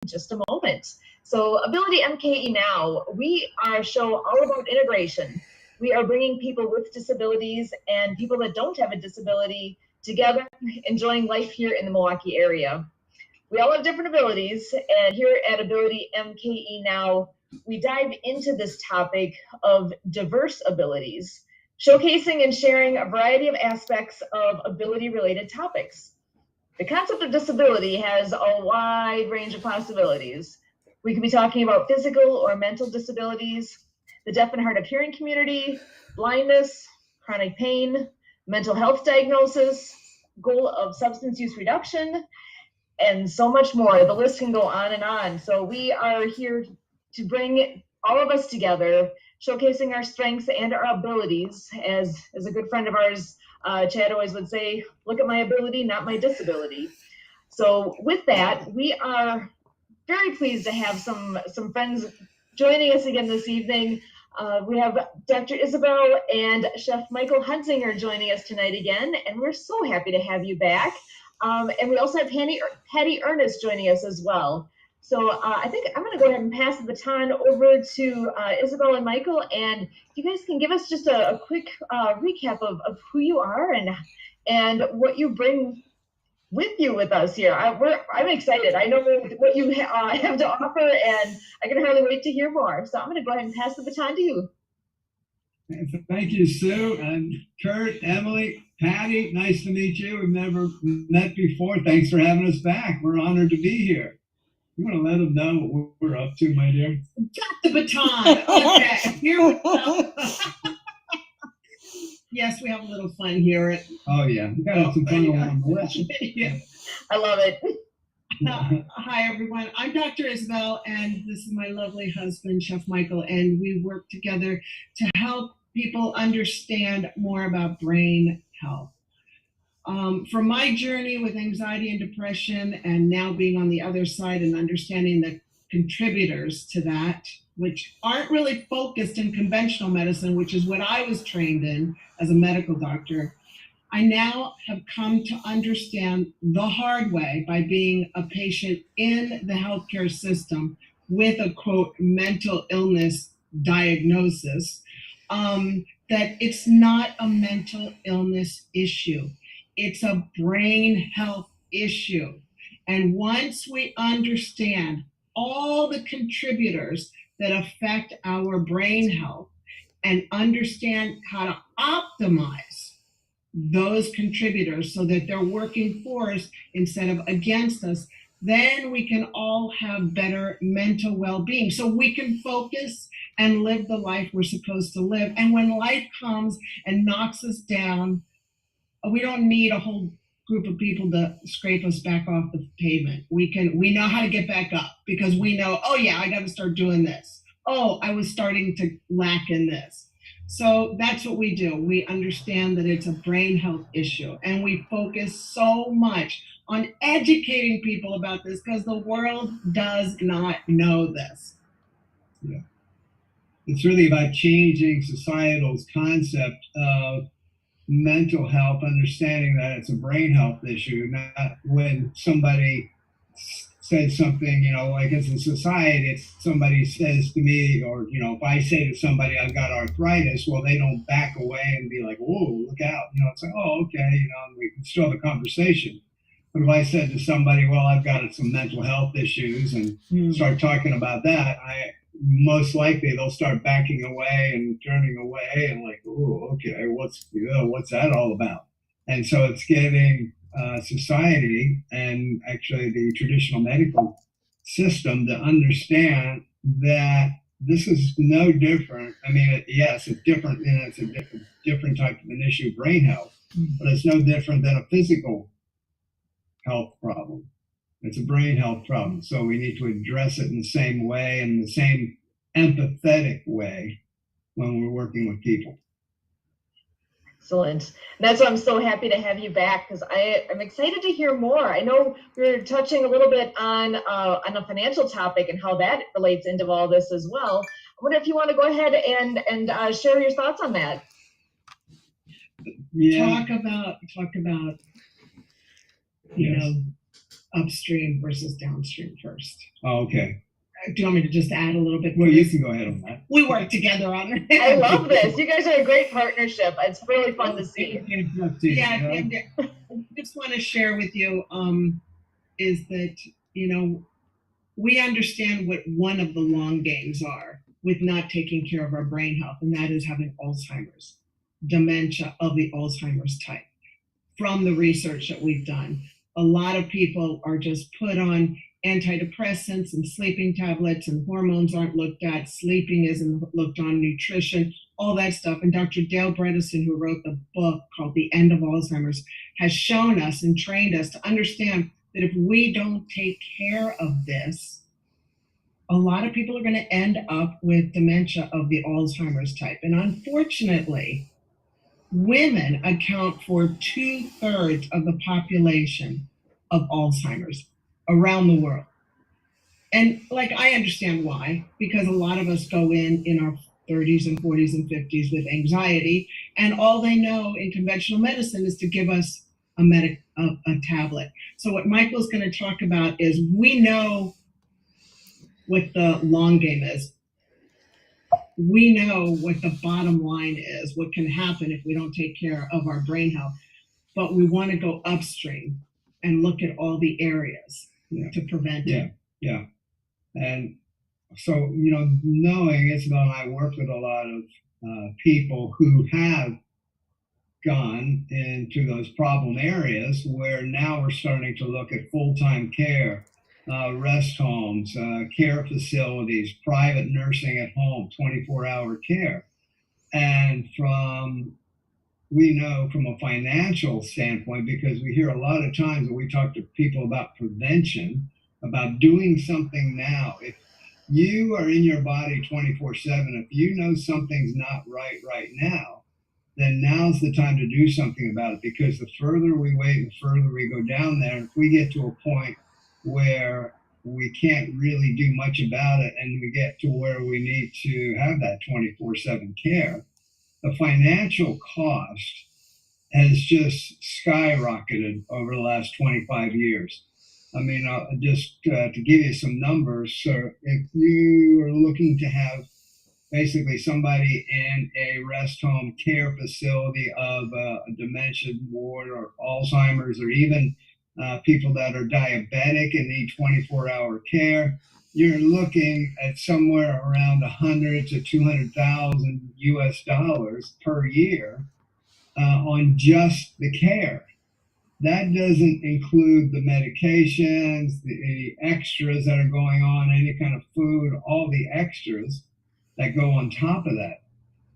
just a moment. So Ability MKE Now, we are a show all about integration. We are bringing people with disabilities and people that don't have a disability together, enjoying life here in the Milwaukee area. We all have different abilities, and here at Ability MKE Now, we dive into this topic of diverse abilities, showcasing and sharing a variety of aspects of ability-related topics. The concept of disability has a wide range of possibilities. We could be talking about physical or mental disabilities, the deaf and hard of hearing community, blindness, chronic pain, mental health diagnosis, goal of substance use reduction, and so much more. The list can go on and on. So we are here to bring all of us together, showcasing our strengths and our abilities. As a good friend of ours, Chad always would say, look at my ability, not my disability. So with that, we are very pleased to have some friends joining us again this evening. We have Dr. Isabel and Chef Michael Hunsinger joining us tonight again, and we're so happy to have you back. And we also have Patty Ernest joining us as well. So I think I'm going to go ahead and pass the baton over to Isabel and Michael, and you guys can give us just a quick recap of who you are and what you bring with you with us here. I'm excited. I know what you have to offer, and I can hardly wait to hear more. So I'm going to go ahead and pass the baton to you. Thank you, Sue, and Kurt, Emily, Patty, nice to meet you. We've never met before. Thanks for having us back. We're honored to be here. You want to let them know what we're up to, my dear? Got the baton. Okay, here we go. Yes, we have a little fun here. Oh, yeah. We got to have some fun on the list. Yeah. I love it. Hi, everyone. I'm Dr. Isabel, and this is my lovely husband, Chef Michael, and we work together to help people understand more about brain health. From my journey with anxiety and depression, and now being on the other side and understanding the contributors to that, which aren't really focused in conventional medicine, which is what I was trained in as a medical doctor, I now have come to understand the hard way by being a patient in the healthcare system with a, quote, mental illness diagnosis, that it's not a mental illness issue. It's a brain health issue. And once we understand all the contributors that affect our brain health and understand how to optimize those contributors so that they're working for us instead of against us, then we can all have better mental well-being. So we can focus and live the life we're supposed to live. And when life comes and knocks us down, we don't need a whole group of people to scrape us back off the pavement. We know how to get back up because we know, oh yeah, I got to start doing this. Oh, I was starting to lack in this. So that's what we do. We understand that it's a brain health issue, and we focus so much on educating people about this because the world does not know this. Yeah. It's really about changing societal's concept of mental health, understanding that it's a brain health issue, not when somebody says something, like as a society, if somebody says to me, or, if I say to somebody, I've got arthritis, well, they don't back away and be like, whoa, look out. It's like, oh, okay, and we can still have a conversation. But if I said to somebody, well, I've got some mental health issues and start talking about that, most likely they'll start backing away and turning away and like, oh, okay, what's that all about? And so it's getting society and actually the traditional medical system to understand that this is no different. I mean, yes, it's different, it's a different type of an issue, brain health, but it's no different than a physical health problem. It's a brain health problem. So we need to address it in the same way and the same empathetic way when we're working with people. Excellent. That's why I'm so happy to have you back, because I'm excited to hear more. I know we're touching a little bit on a financial topic and how that relates into all this as well. I wonder if you want to go ahead and share your thoughts on that. Yeah. Talk about yes. upstream versus downstream first. Oh, okay. Do you want me to just add a little bit? Well, you can go ahead on that. We work together on it. I love this. You guys are a great partnership. It's really fun to see. Yeah, and I just want to share with you is that, we understand what one of the long games are with not taking care of our brain health, and that is having Alzheimer's, dementia of the Alzheimer's type. From the research that we've done, a lot of people are just put on antidepressants and sleeping tablets, and hormones aren't looked at, sleeping isn't looked on, nutrition, all that stuff. And Dr. Dale Bredesen, who wrote the book called The End of Alzheimer's, has shown us and trained us to understand that if we don't take care of this, a lot of people are going to end up with dementia of the Alzheimer's type. And unfortunately, women account for 2/3 of the population of Alzheimer's around the world. And I understand why, because a lot of us go in our 30s and 40s and 50s with anxiety, and all they know in conventional medicine is to give us a tablet. So what Michael's going to talk about is, we know what the long game is. We know what the bottom line is, what can happen if we don't take care of our brain health. But we want to go upstream and look at all the areas to prevent it. Yeah. And so, knowing Isabel and I work with a lot of people who have gone into those problem areas, where now we're starting to look at full-time care, rest homes, care facilities, private nursing at home, 24-hour care. And we know from a financial standpoint, because we hear a lot of times when we talk to people about prevention, about doing something now. If you are in your body 24/7, if you know something's not right now, then now's the time to do something about it, because the further we wait, the further we go down there. And if we get to a point where we can't really do much about it, and we get to where we need to have that 24/7 care, the financial cost has just skyrocketed over the last 25 years. I mean, just to give you some numbers, so if you are looking to have basically somebody in a rest home care facility of a dementia ward or Alzheimer's, or even people that are diabetic and need 24-hour care, you're looking at somewhere around 100 to 200,000 US dollars per year on just the care. That doesn't include the medications, the extras that are going on, any kind of food, all the extras that go on top of that.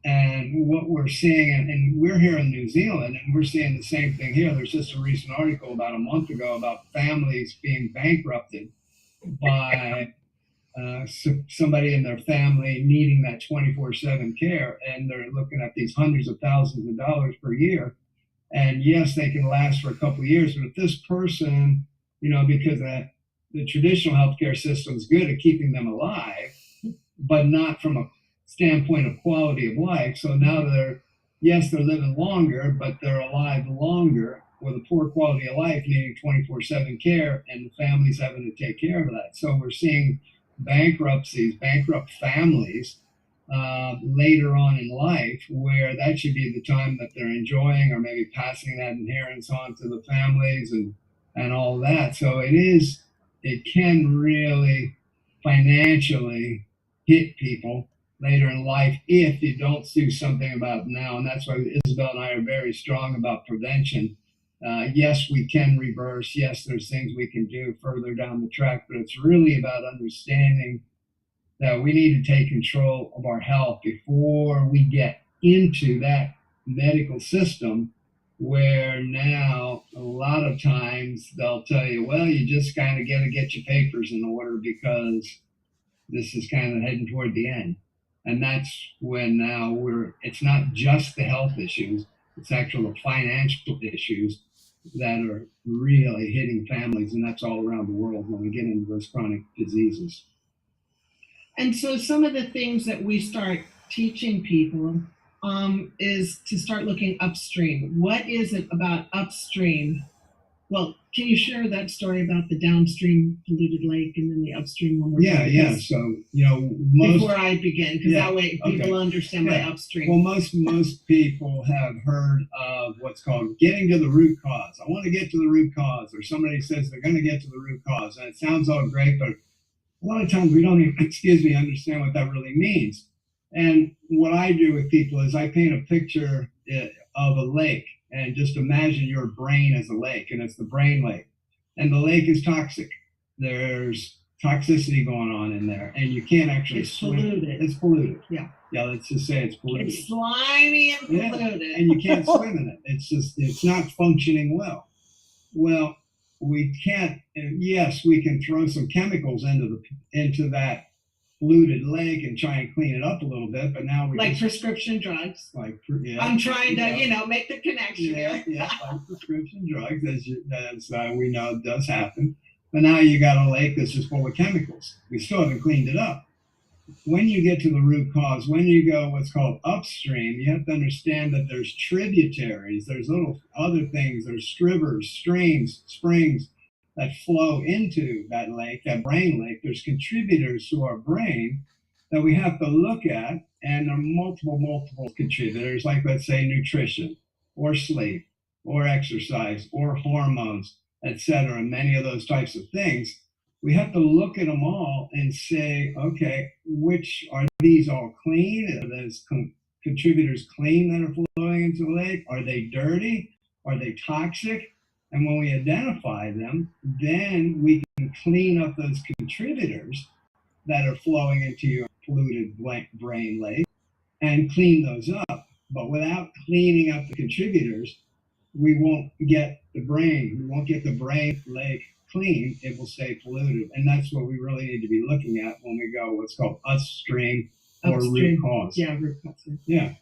And what we're seeing, and we're here in New Zealand, and we're seeing the same thing here. There's just a recent article about a month ago about families being bankrupted by somebody in their family needing that 24/7 care, and they're looking at these hundreds of thousands of dollars per year. And yes, they can last for a couple of years, but if this person, because the traditional healthcare system is good at keeping them alive, but not from a standpoint of quality of life. So now they're living longer, but they're alive longer with a poor quality of life, needing 24/7 care, and the family's having to take care of that. So we're seeing bankruptcies, bankrupt families later on in life, where that should be the time that they're enjoying, or maybe passing that inheritance on to the families and all that. So it can really financially hit people later in life if you don't do something about it now. And that's why Isabel and I are very strong about prevention. Yes, we can reverse. Yes, there's things we can do further down the track, but it's really about understanding that we need to take control of our health before we get into that medical system, where now a lot of times they'll tell you, well, you just kind of got to get your papers in order, because this is kind of heading toward the end. And that's when now it's not just the health issues, it's actually the financial issues that are really hitting families, and that's all around the world when we get into those chronic diseases. And so some of the things that we start teaching people is to start looking upstream. What is it about upstream? Well, can you share that story about the downstream polluted lake and then the upstream one? Yeah. So, before I begin, because that way people understand my upstream. Well, most people have heard of what's called getting to the root cause. I want to get to the root cause, or somebody says they're going to get to the root cause, and it sounds all great, but a lot of times we don't even, understand what that really means. And what I do with people is I paint a picture of a lake, and just imagine your brain as a lake, and it's the brain lake. And the lake is toxic. There's toxicity going on in there, and you can't actually swim. Polluted. It's polluted. Yeah. Yeah, let's just say it's polluted. It's slimy and polluted. Yeah, and you can't swim in it. It's not functioning well. Well, we can't. Yes, we can throw some chemicals into that polluted lake and try and clean it up a little bit, but now we prescription drugs. Yeah, I'm trying to make the connection. Yeah, like prescription drugs, as we know does happen. But now you got a lake that's just full of chemicals. We still haven't cleaned it up. When you get to the root cause, when you go what's called upstream, you have to understand that there's tributaries, there's little other things, there's rivers, streams, springs that flow into that lake, that brain lake. There's contributors to our brain that we have to look at, and there are multiple contributors, like let's say nutrition, or sleep, or exercise, or hormones, etc. Many of those types of things. We have to look at them all and say, okay, which are these all clean? Are those contributors clean that are flowing into the lake? Are they dirty? Are they toxic? And when we identify them, then we can clean up those contributors that are flowing into your polluted brain lake and clean those up. But without cleaning up the contributors, we won't get the brain lake clean. It will stay polluted. And that's what we really need to be looking at when we go what's called upstream or root cause. Yeah, root cause. Yeah.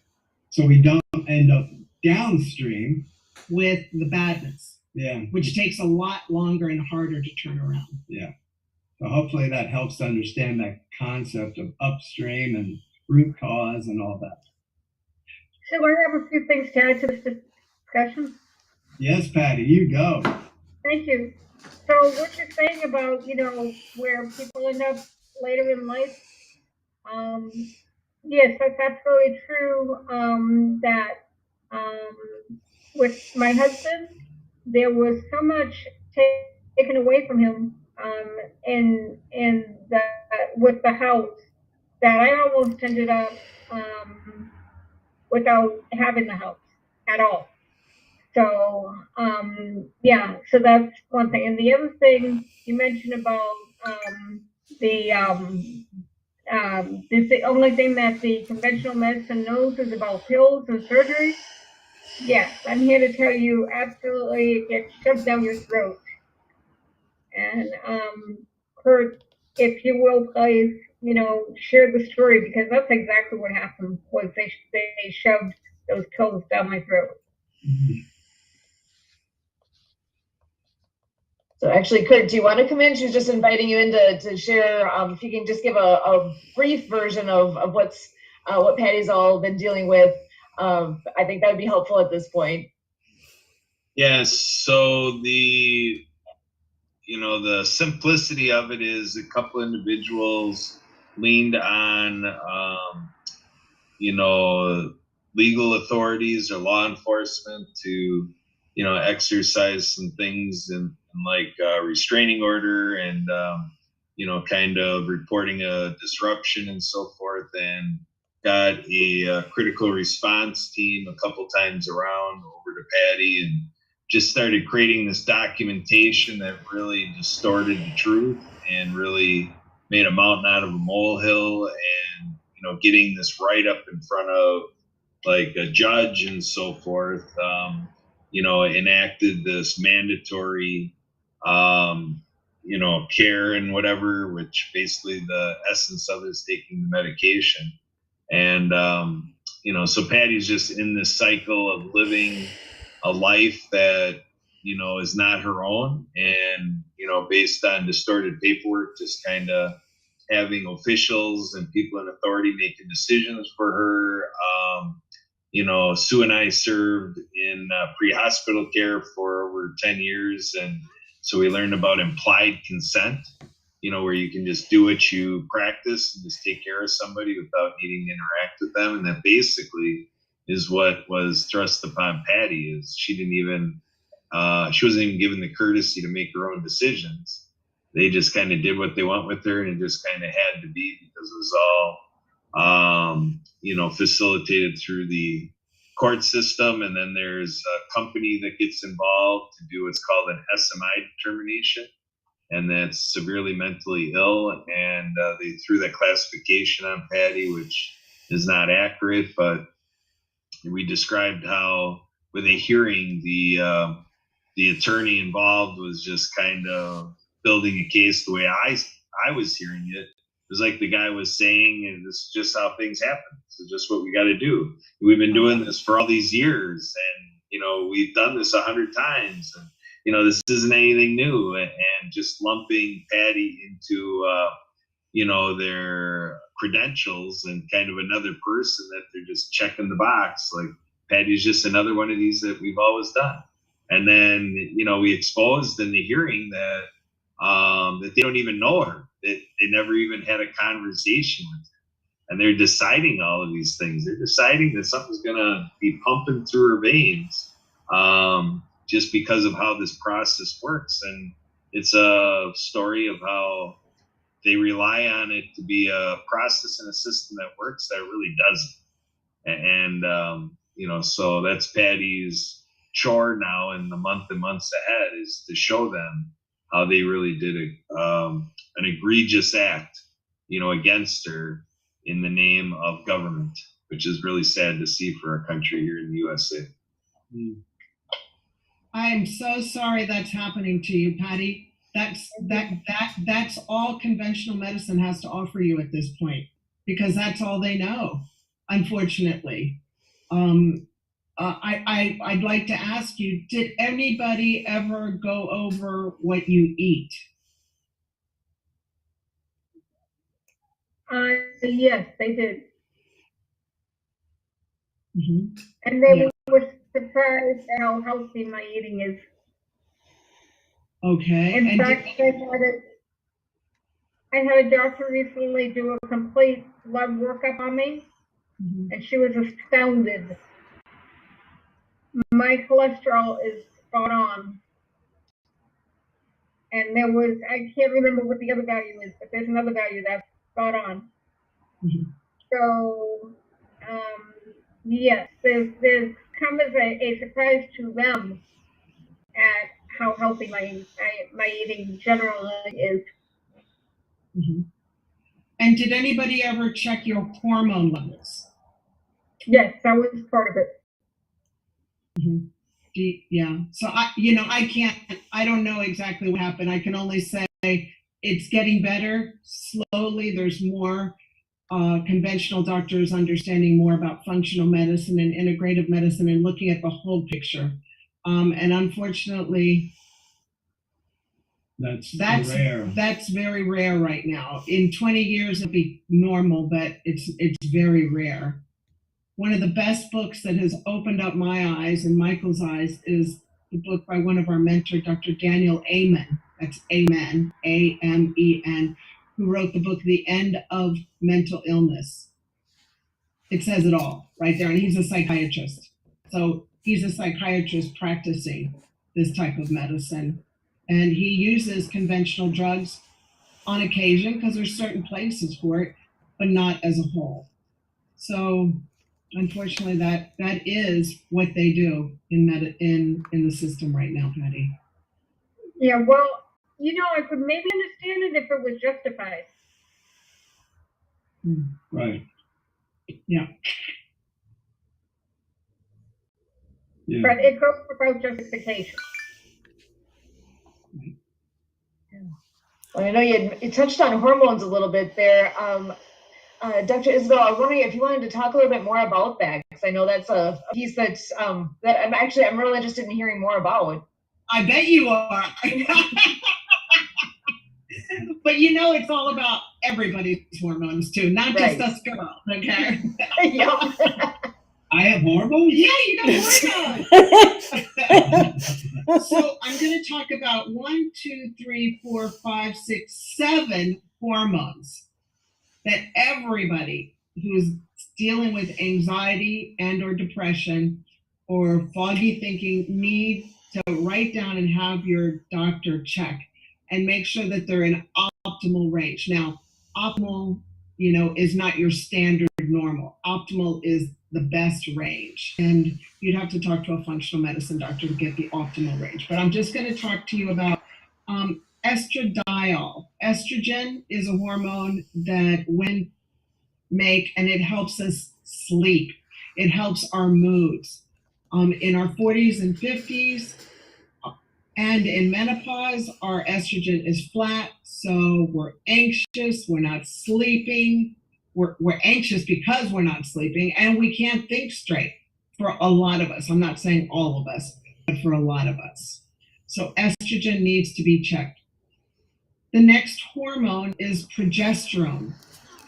So we don't end up downstream with the badness. Yeah. Which takes a lot longer and harder to turn around. Yeah. So hopefully that helps to understand that concept of upstream and root cause and all that. So I have a few things to add to this discussion. Yes, Patty, you go. Thank you. So what you're saying about, where people end up later in life, yes, that's absolutely true. With my husband, there was so much taken away from him with the house that I almost ended up without having the house at all. So so that's one thing. And the other thing you mentioned about the only thing that the conventional medicine knows is about pills and surgery. Yes, I'm here to tell you, absolutely, it gets shoved down your throat. And Kurt, if you will, please, share the story, because that's exactly what happened. Was they shoved those pills down my throat. Mm-hmm. So actually, Kurt, do you want to come in? She's just inviting you in to share. If you can just give a brief version of what Patty's all been dealing with. I think that would be helpful at this point. Yes. So the simplicity of it is a couple individuals leaned on, legal authorities or law enforcement to, exercise some things in like restraining order and, kind of reporting a disruption and so forth, and got a critical response team a couple times around over to Patty and just started creating this documentation that really distorted the truth and really made a mountain out of a molehill, and, getting this right up in front of like a judge and so forth, enacted this mandatory, care and whatever, which basically the essence of it is taking the medication. And, so Patty's just in this cycle of living a life that, is not her own, and, based on distorted paperwork, just kind of having officials and people in authority making decisions for her, Sue and I served in pre-hospital care for over 10 years. And so we learned about implied consent, where you can just do what you practice and just take care of somebody without needing to interact with them. And that basically is what was thrust upon Patty. Is she wasn't even given the courtesy to make her own decisions. They just kind of did what they want with her, and it just kind of had to be because it was all facilitated through the court system. And then there's a company that gets involved to do what's called an SMI determination, and that's severely mentally ill. And they threw that classification on Patty, which is not accurate. But we described how, with a hearing, the attorney involved was just kind of building a case the way I was hearing it. It was like the guy was saying, and this is just how things happen. This is just what we got to do. We've been doing this for all these years, and we've done this 100 times, and this isn't anything new. And just lumping Patty into their credentials and kind of another person that they're just checking the box. Like, Patty's just another one of these that we've always done. And then we exposed in the hearing that that they don't even know her. They never even had a conversation with her. And they're deciding all of these things. They're deciding that something's going to be pumping through her veins just because of how this process works. And it's a story of how they rely on it to be a process and a system that works that really doesn't. And so that's Patty's chore now in the month and months ahead, is to show them how they really did an egregious act, against her in the name of government, which is really sad to see for our country here in the USA. I'm so sorry that's happening to you, Patty. That's all conventional medicine has to offer you at this point, because that's all they know, unfortunately. I'd like to ask you, did anybody ever go over what you eat? Yes, they did. Mm-hmm. And they were surprised how healthy my eating is. Okay. In fact, I had a doctor recently do a complete blood workup on me, and she was astounded. My cholesterol is spot on. And I can't remember what the other value is, but there's another value that's spot on. Mm-hmm. So, yes, there's come as a surprise to them at how healthy my eating generally is. Mm-hmm. And did anybody ever check your hormone levels? Yes, that was part of it. Mm-hmm. Yeah. So I don't know exactly what happened. I can only say it's getting better slowly. There's more conventional doctors understanding more about functional medicine and integrative medicine and looking at the whole picture. And unfortunately, that's rare. That's very rare right now. In 20 years, it'll be normal, but it's very rare. One of the best books that has opened up my eyes and Michael's eyes is the book by one of our mentors, Dr. Daniel Amen. That's Amen, A-M-E-N, who wrote the book, The End of Mental Illness. It says it all right there. And he's a psychiatrist. So he's a psychiatrist practicing this type of medicine. And he uses conventional drugs on occasion because there's certain places for it, but not as a whole. So unfortunately, that is what they do in the system right now, Patty. Yeah, well, I could maybe understand it if it was justified. Right. Yeah. But it goes without justification. Well, I know you touched on hormones a little bit there. Dr. Isabel, I was wondering if you wanted to talk a little bit more about that, because I know that's a piece that's that I'm really interested in hearing more about. I bet you are. But it's all about everybody's hormones too, not just us girls, okay? Yep. I have hormones? Yeah, you got hormones. So I'm going to talk about 1, 2, 3, 4, 5, 6, 7 hormones that everybody who's dealing with anxiety and or depression or foggy thinking need to write down and have your doctor check and make sure that they're in optimal range. Now, optimal, is not your standard normal. Optimal is the best range. And you'd have to talk to a functional medicine doctor to get the optimal range. But I'm just going to talk to you about estradiol. Estrogen is a hormone that women make, and it helps us sleep. It helps our moods. In our 40s and 50s and in menopause, our estrogen is flat, so we're anxious, we're not sleeping, we're anxious because we're not sleeping, and we can't think straight for a lot of us. I'm not saying all of us, but for a lot of us. So estrogen needs to be checked. The next hormone is progesterone.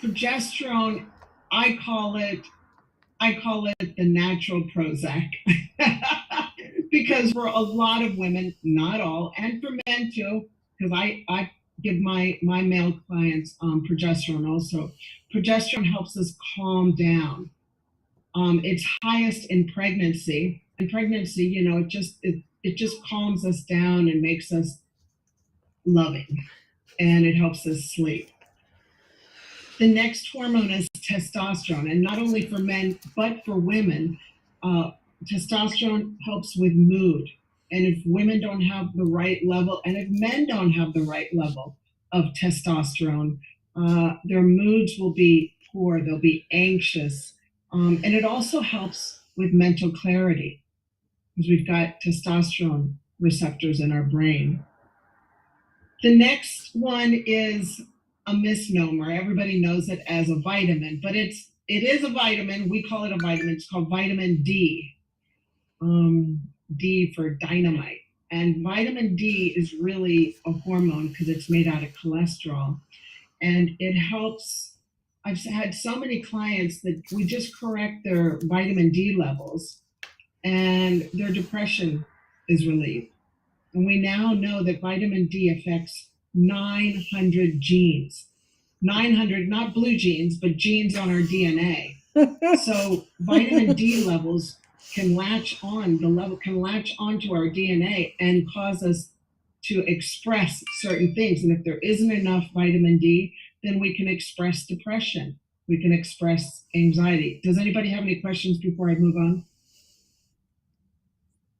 Progesterone, I call it the natural Prozac. Because for a lot of women, not all, and for men too, because I give my male clients progesterone also. Progesterone helps us calm down. It's highest in pregnancy. In pregnancy, it just calms us down and makes us loving, and it helps us sleep. The next hormone is testosterone, and not only for men, but for women. Testosterone helps with mood. And if women don't have the right level, and if men don't have the right level of testosterone, their moods will be poor, they'll be anxious. And it also helps with mental clarity, because we've got testosterone receptors in our brain. The next one is a misnomer. Everybody knows it as a vitamin, but it is a vitamin. We call it a vitamin. It's called vitamin D. D for dynamite. And vitamin D is really a hormone because it's made out of cholesterol. And it helps. I've had so many clients that we just correct their vitamin D levels and their depression is relieved. And we now know that vitamin D affects 900 genes. 900, not blue genes, but genes on our DNA. So vitamin D levels can latch onto our DNA and cause us to express certain things. And if there isn't enough vitamin D, then we can express depression. We can express anxiety. Does anybody have any questions before I move on?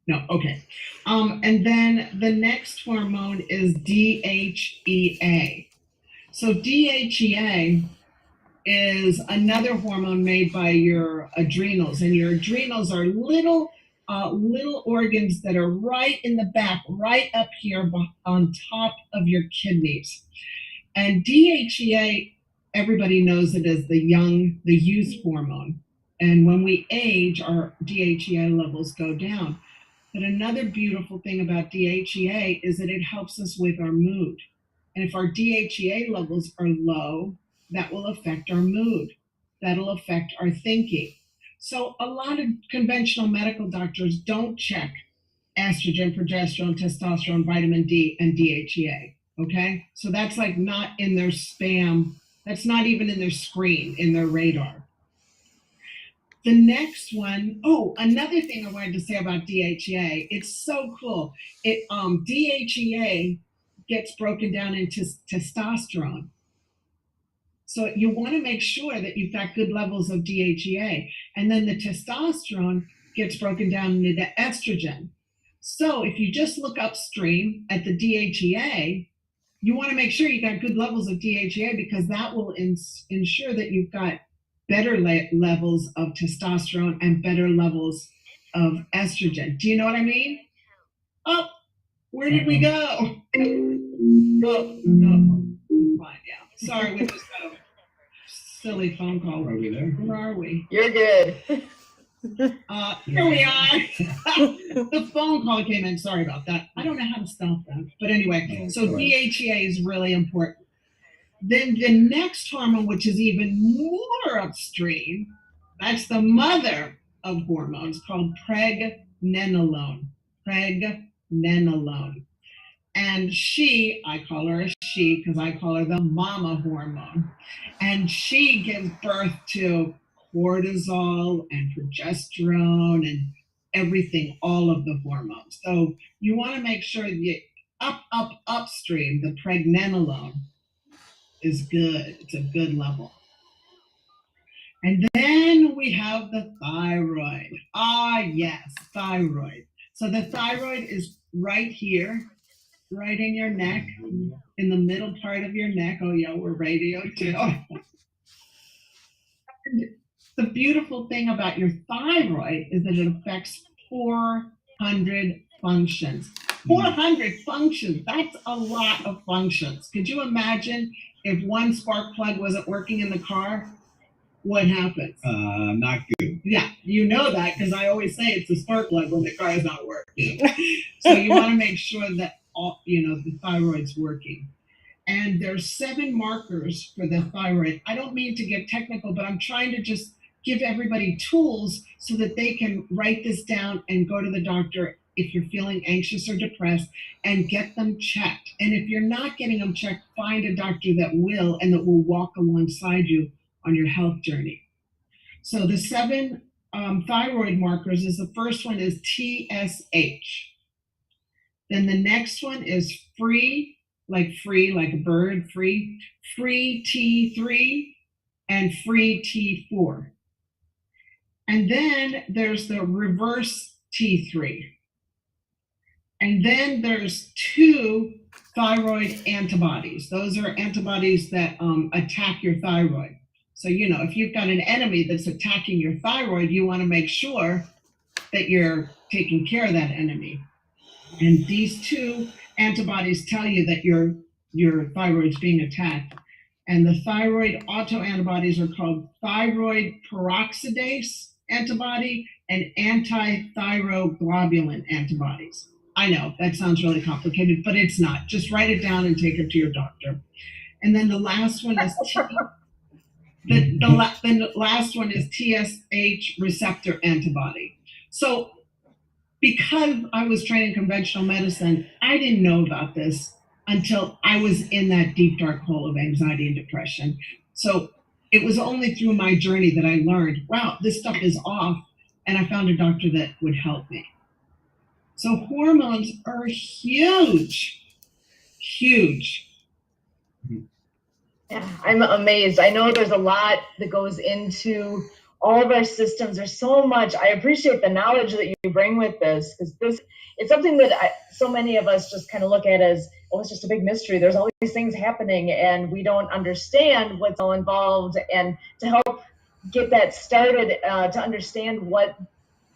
No, okay. And then the next hormone is DHEA. So DHEA is another hormone made by your adrenals, and your adrenals are little organs that are right in the back, right up here on top of your kidneys. And DHEA, everybody knows it as the youth hormone. And when we age, our DHEA levels go down. But another beautiful thing about DHEA is that it helps us with our mood. And if our DHEA levels are low, that will affect our mood. That'll affect our thinking. So a lot of conventional medical doctors don't check estrogen, progesterone, testosterone, vitamin D, and DHEA, okay? So that's like not in their spam. That's not even in their screen, in their radar. The next one, another thing I wanted to say about DHEA, it's so cool. DHEA gets broken down into testosterone. So you want to make sure that you've got good levels of DHEA. And then the testosterone gets broken down into estrogen. So if you just look upstream at the DHEA, you want to make sure you got good levels of DHEA, because that will ensure that you've got better levels of testosterone and better levels of estrogen. Do you know what I mean? Oh, where did we go? Oh, no. Fine, yeah. Sorry, we just got a silly phone call. Are we there? Where are we? You're good. Here we are. The phone call came in. Sorry about that. I don't know how to stop that. But anyway, so DHEA is really important. Then the next hormone, which is even more upstream, that's the mother of hormones called pregnenolone. Pregnenolone. And she, I call her a she because I call her the mama hormone. And she gives birth to cortisol and progesterone and everything, all of the hormones. So you want to make sure you upstream, the pregnenolone is good. It's a good level. And then we have the thyroid. Ah, yes, thyroid. So the thyroid is right here, right in your neck, in the middle part of your neck. Oh, yeah, we're radio too. The beautiful thing about your thyroid is that it affects 400 functions. 400 functions, that's a lot of functions. Could you imagine if one spark plug wasn't working in the car? What happens? Not good. Yeah, you know that because I always say it's a spark plug when the car is not working. So you want to make sure that the thyroid's working. And there's 7 markers for the thyroid. I don't mean to get technical, but I'm trying to just give everybody tools so that they can write this down and go to the doctor if you're feeling anxious or depressed and get them checked. And if you're not getting them checked, find a doctor that will and that will walk alongside you on your health journey. So the 7 thyroid markers is the first one is TSH. Then the next one is free, like a bird, free T3 and free T4. And then there's the reverse T3. And then there's 2 thyroid antibodies. Those are antibodies that attack your thyroid. So, if you've got an enemy that's attacking your thyroid, you want to make sure that you're taking care of that enemy. And these 2 antibodies tell you that your thyroid's being attacked. And the thyroid autoantibodies are called thyroid peroxidase antibody and antithyroglobulin antibodies. I know that sounds really complicated, but it's not. Just write it down and take it to your doctor. And then the last one is the last one is TSH receptor antibody. So because I was trained in conventional medicine, I didn't know about this until I was in that deep, dark hole of anxiety and depression. So it was only through my journey that I learned, wow, this stuff is off. And I found a doctor that would help me. So hormones are huge, huge. Yeah, I'm amazed. I know there's a lot that goes into all of our systems. There's so much. I appreciate the knowledge that you bring with this, because it's something that so many of us just kind of look at as, oh, it's just a big mystery. There's all these things happening and we don't understand what's all involved. And to help get that started, to understand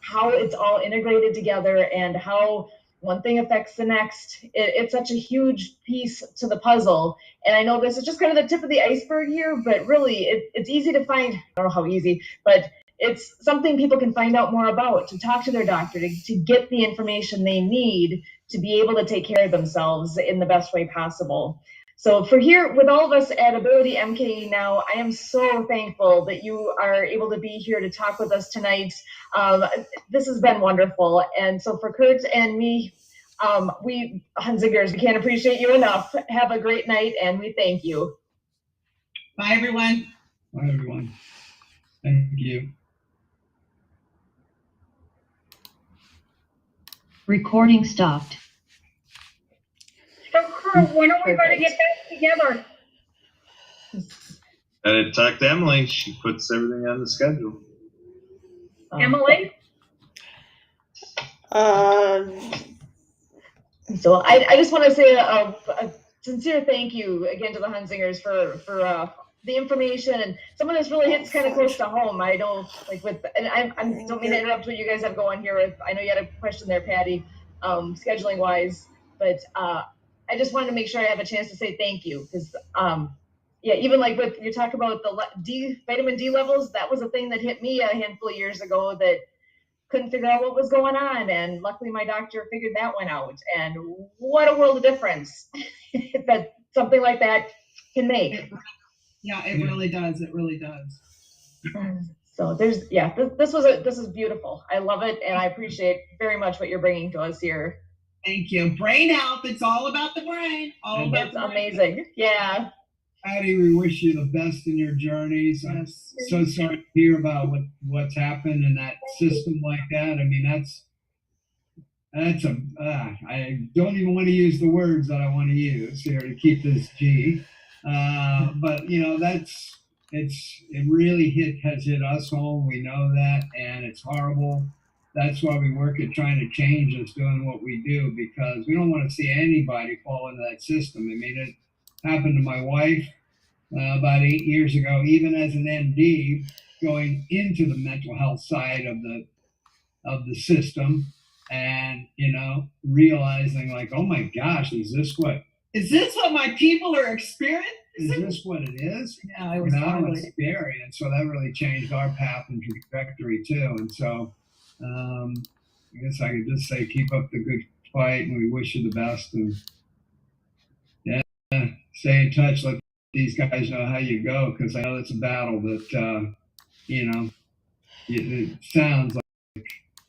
how it's all integrated together and how one thing affects the next. It's such a huge piece to the puzzle. And I know this is just kind of the tip of the iceberg here, but really it's easy to find. I don't know how easy, but it's something people can find out more about, to talk to their doctor, to get the information they need to be able to take care of themselves in the best way possible. So for here, with all of us at Ability MKE Now, I am so thankful that you are able to be here to talk with us tonight. This has been wonderful. And so for Kurt and me, we Hunsingers, we can't appreciate you enough. Have a great night, and we thank you. Bye, everyone. Bye, everyone. Thank you. Recording stopped. So, Kurt, when are we going to get back together? I talked to Emily. She puts everything on the schedule. Emily? So I just want to say a sincere thank you again to the Hunsingers for the information, and some of this really hits kind of close to home. I don't don't mean to interrupt what you guys have going here. I know you had a question there, Patty, scheduling wise, but I just wanted to make sure I have a chance to say thank you, because even like with you talk about the vitamin D levels, that was a thing that hit me a handful of years ago that couldn't figure out what was going on, and luckily my doctor figured that one out, and what a world of difference that something like that can make. Yeah, it really does. It really does. So there's, yeah, this is beautiful. I love it, and I appreciate very much what you're bringing to us here. Thank you. Brain health. It's all about the brain. That's amazing. Yeah. Patty, we wish you the best in your journeys. I'm so sorry to hear about what's happened in that system like that. I mean, I don't even want to use the words that I want to use here to keep this G. But you know, it really has hit us home. We know that, and it's horrible. That's why we work at trying to change us doing what we do, because we don't want to see anybody fall into that system. I mean, it happened to my wife about 8 years ago, even as an MD, going into the mental health side of the system, and you know, realizing like, oh my gosh, is this what my people are experiencing? Is this what it is? Yeah, it was it's scary, and so that really changed our path and trajectory too. And so, I guess I could just say, keep up the good fight, and we wish you the best. And yeah, stay in touch. Let these guys know how you go, because I know it's a battle that you know, it sounds like